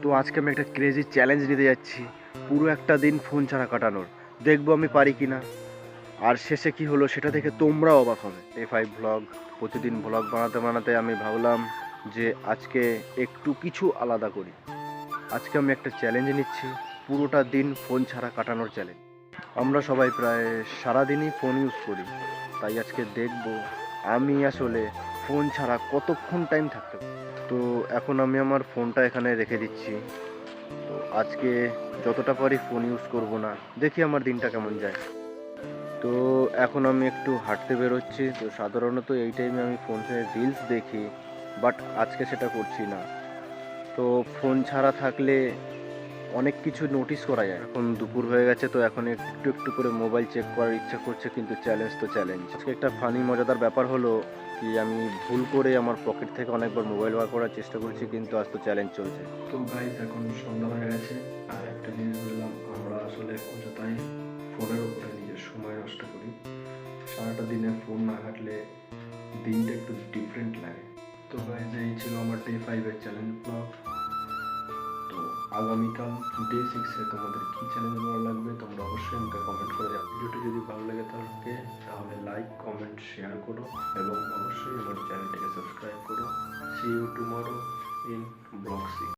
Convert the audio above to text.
তো আজকে আমি একটা ক্রেজি চ্যালেঞ্জ নিতে যাচ্ছি, পুরো একটা দিন ফোন ছাড়া কাটানোর। দেখবো আমি পারি কি না। আর শেষে কি হলো সেটা দেখে তোমরাও অবাক হবে। ডে 5 ভ্লগ, প্রতিদিন ভ্লগ বানাতে বানাতে আমি ভাবলাম যে আজকে একটু কিছু আলাদা করি। আজকে আমি একটা চ্যালেঞ্জ নিচ্ছি, পুরোটা দিন ফোন ছাড়া কাটানোর চ্যালেঞ্জ। আমরা সবাই প্রায় সারাদিনই ফোন ইউজ করি, তাই আজকে দেখব আমি আসলে ফোন ছাড়া কতক্ষণ টাইম থাকতে পারি। তো এখন আমি আমার ফোনটা এখানে রেখে দিচ্ছি। তো আজকে যতটা পারি ফোন ইউজ করব না, দেখি আমার দিনটা কেমন যায়। তো এখন আমি একটু হাঁটতে বেরোচ্ছি। তো সাধারণত এই টাইমে আমি ফোনে রিলস দেখি, বাট আজকে সেটা করছি না। তো ফোন ছাড়া থাকলে অনেক কিছু নোটিস করা যায়। এখন দুপুর হয়ে গেছে, তো এখন একটু একটু করে মোবাইল চেক করার ইচ্ছা করছে, কিন্তু চ্যালেঞ্জ তো চ্যালেঞ্জ। আজকে একটা ফানি মজাদার ব্যাপার হলো কি, আমি ভুল করে আমার পকেট থেকে অনেকবার মোবাইল বার করার চেষ্টা করছি, কিন্তু আজ তো চ্যালেঞ্জ চলছে। তো গাইজ এখন সন্ধ্যা হয়ে গেছে, আর একটা জিনিস বললাম, আমরা আসলে অযথাই ফোনের উপরে নিজের সময় নষ্ট করি। সারাটা দিনে ফোন না ঘাটলে দিনটা একটু ডিফারেন্ট লাগে। তো গাইজ এই ছিল আমার ডে 5-এর চ্যালেঞ্জ ব্লগ। তো আগামীকাল ডে 6-এ তোমাদের কী চ্যালেঞ্জ ভালো লাগবে তোমরা অবশ্যই আমাকে কমেন্ট করে যাও। ভিডিওটি যদি ভালো লাগে তাহলে লাইক, কমেন্ট, শেয়ার করো এবং অবশ্যই আমার চ্যানেলটিকে সাবস্ক্রাইব করো। See you tomorrow in blog 6।